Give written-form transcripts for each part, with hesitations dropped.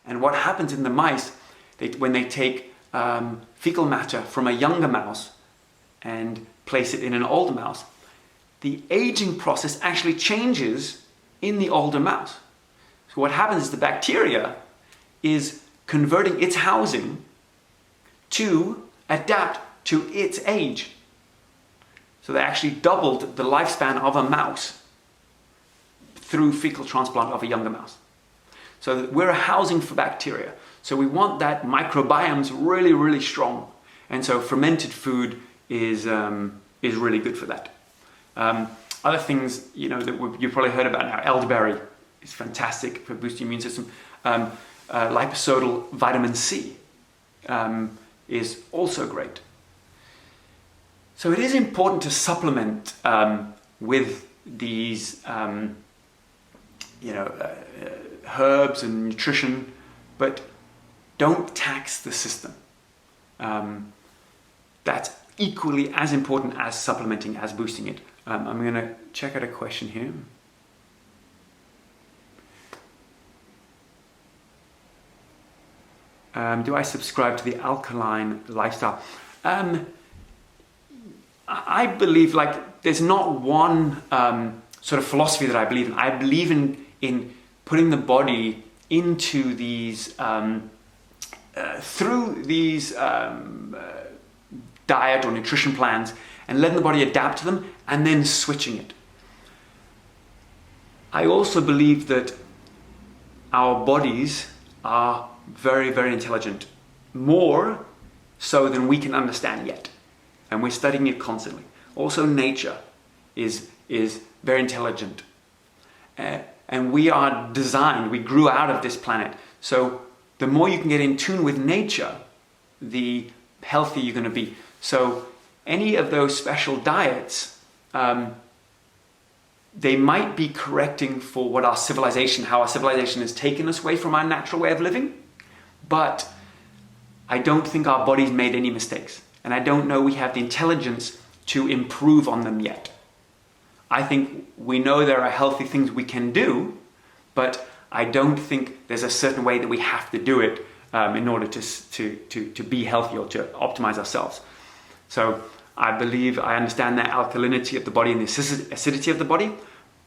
And what happens in the mice, when they take fecal matter from a younger mouse and place it in an older mouse, the aging process actually changes in the older mouse. So what happens is the bacteria is converting its housing to adapt to its age. So they actually doubled the lifespan of a mouse through fecal transplant of a younger mouse. So we're a housing for bacteria. So we want that microbiome's really, really strong. And so fermented food is really good for that. Other things, that you've probably heard about now, elderberry is fantastic for boosting the immune system. Liposomal vitamin C is also great. So it is important to supplement with these, herbs and nutrition, but don't tax the system. That's equally as important as supplementing, as boosting it. I'm going to check out a question here. Do I subscribe to the alkaline lifestyle? I believe there's not one sort of philosophy that I believe in. I believe in putting the body into these, through these diet or nutrition plans, and letting the body adapt to them and then switching it. I also believe that our bodies are very, very intelligent, more so than we can understand yet. And we're studying it constantly. Also, nature is very intelligent. And we are designed, we grew out of this planet. So the more you can get in tune with nature, the healthier you're going to be. So any of those special diets, they might be correcting for what how our civilization has taken us away from our natural way of living. But I don't think our bodies made any mistakes. And I don't know we have the intelligence to improve on them yet. I think we know there are healthy things we can do, but I don't think there's a certain way that we have to do it in order to be healthy or to optimize ourselves. So I understand the alkalinity of the body and the acidity of the body,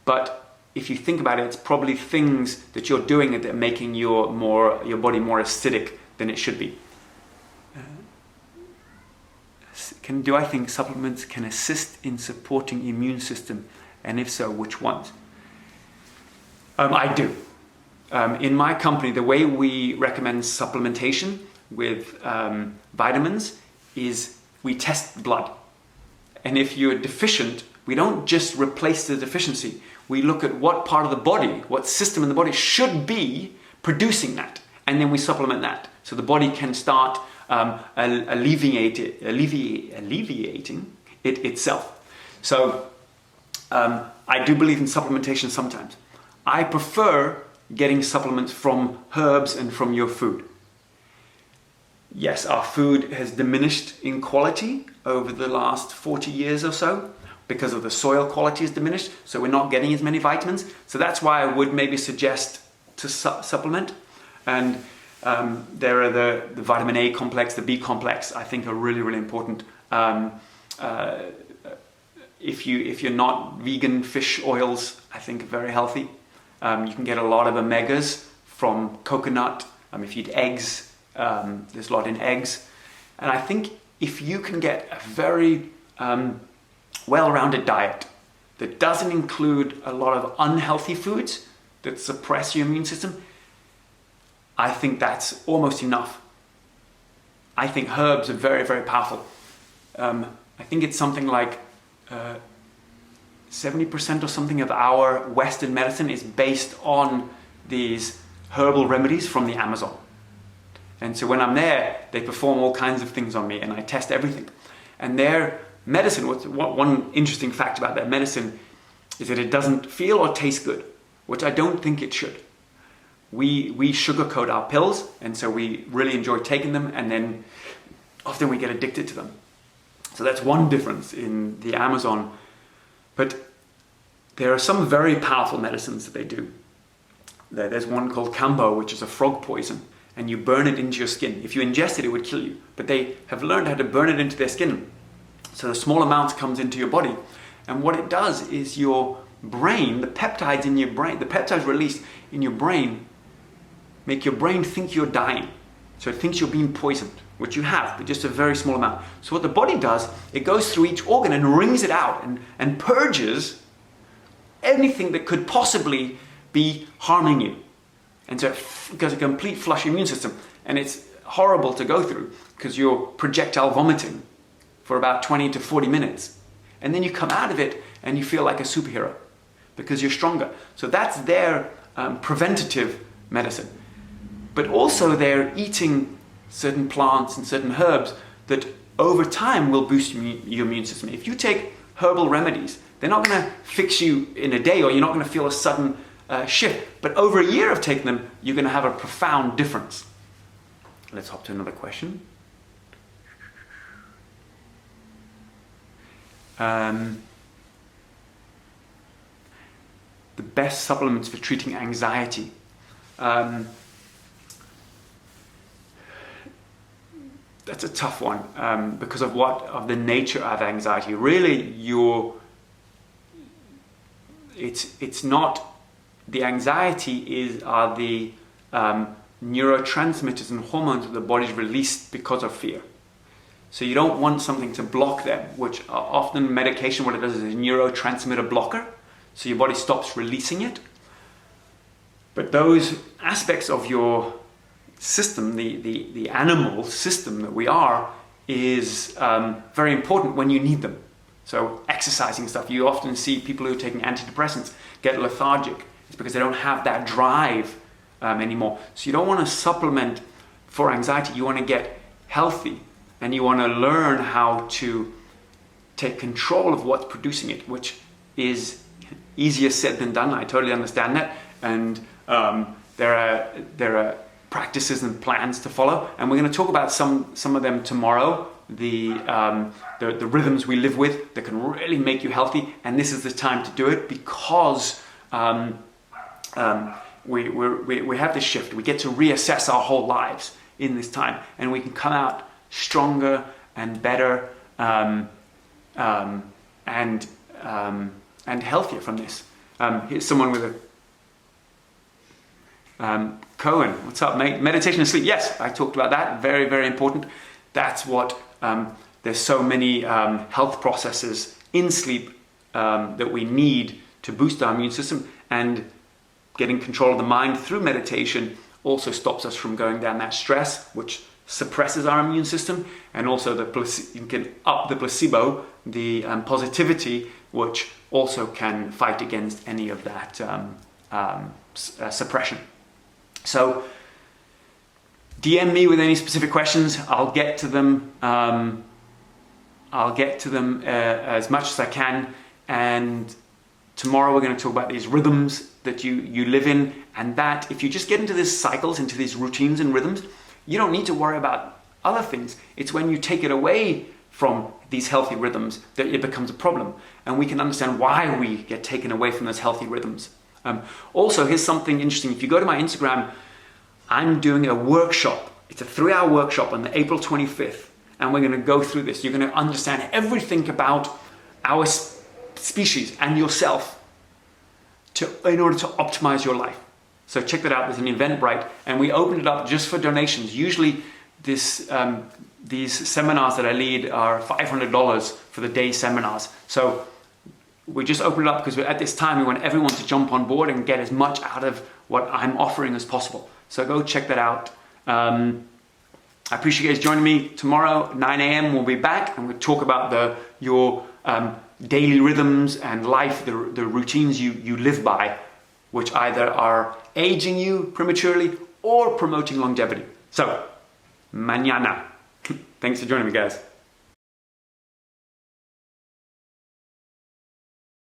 but if you think about it, it's probably things that you're doing that are making your body more acidic than it should be. Do I think supplements can assist in supporting the immune system? And if so, which ones? I do. In my company, the way we recommend supplementation with vitamins is we test blood. And if you're deficient, we don't just replace the deficiency. We look at what part of the body, what system in the body should be producing that. And then we supplement that. So the body can start alleviating it itself. So I do believe in supplementation sometimes. I prefer getting supplements from herbs and from your food. Yes, our food has diminished in quality over the last 40 years or so because of the soil quality is diminished, so we're not getting as many vitamins. So that's why I would maybe suggest to supplement. And there are the vitamin A complex, the B complex, I think are really, really important. If you're not vegan, fish oils, I think are very healthy. You can get a lot of omegas from coconut. If you eat eggs, there's a lot in eggs. And I think if you can get a very well-rounded diet that doesn't include a lot of unhealthy foods that suppress your immune system, I think that's almost enough. I think herbs are very, very powerful. I think it's something like 70% or something of our Western medicine is based on these herbal remedies from the Amazon. And so when I'm there, they perform all kinds of things on me and I test everything. And their medicine, one interesting fact about their medicine is that it doesn't feel or taste good, which I don't think it should. We sugarcoat our pills, and so we really enjoy taking them, and then often we get addicted to them. So that's one difference in the Amazon. But there are some very powerful medicines that they do. There's one called Cambo, which is a frog poison, and you burn it into your skin. If you ingest it, it would kill you. But they have learned how to burn it into their skin. So the small amounts comes into your body. And what it does is your brain, the peptides in your brain, the peptides released in your brain, make your brain think you're dying. So it thinks you're being poisoned, which you have, but just a very small amount. So what the body does, it goes through each organ and wrings it out and purges anything that could possibly be harming you. And so it does a complete flush immune system. And it's horrible to go through because you're projectile vomiting for about 20 to 40 minutes. And then you come out of it and you feel like a superhero because you're stronger. So that's their preventative medicine. But also they're eating certain plants and certain herbs that over time will boost your immune system. If you take herbal remedies, they're not going to fix you in a day, or you're not going to feel a sudden shift. But over a year of taking them, you're going to have a profound difference. Let's hop to another question. The best supplements for treating anxiety. That's a tough one because of the nature of anxiety. Really, it's not the anxiety are the neurotransmitters and hormones that the body's released because of fear. So you don't want something to block them, which often medication, what it does is a neurotransmitter blocker. So your body stops releasing it. But those aspects of your system, the animal system that we are, is very important when you need them. So exercising stuff, you often see people who are taking antidepressants get lethargic. It's because they don't have that drive anymore. So you don't want to supplement for anxiety. You want to get healthy, and you want to learn how to take control of what's producing it, which is easier said than done. I totally understand that. And there are practices and plans to follow, and we're going to talk about some of them tomorrow. The rhythms we live with that can really make you healthy, and this is the time to do it because we have this shift. We get to reassess our whole lives in this time, and we can come out stronger and better and healthier from this. Here's someone with a Cohen, what's up, mate? Meditation and sleep. Yes, I talked about that. Very, very important. That's what there's so many health processes in sleep that we need to boost our immune system, and getting control of the mind through meditation also stops us from going down that stress, which suppresses our immune system, and also you can up the placebo, the positivity, which also can fight against any of that suppression. So DM me with any specific questions. I'll get to them. As much as I can. And tomorrow we're going to talk about these rhythms that you live in, and that if you just get into these cycles, into these routines and rhythms, you don't need to worry about other things. It's when you take it away from these healthy rhythms that it becomes a problem, and we can understand why we get taken away from those healthy rhythms. Also, here's something interesting. If you go to my Instagram, I'm doing a workshop. It's a 3-hour workshop on the April 25th, and we're going to go through this. You're going to understand everything about our species and yourself in order to optimize your life. So check that out. There's an Eventbrite, and we opened it up just for donations. Usually these seminars that I lead are $500 for the day seminars. So we just opened it up because at this time we want everyone to jump on board and get as much out of what I'm offering as possible. So go check that out. I appreciate you guys joining me. Tomorrow, 9 a.m. we'll be back, and we'll talk about your daily rhythms and life, the routines you live by, which either are aging you prematurely or promoting longevity. So, mañana. Thanks for joining me, guys.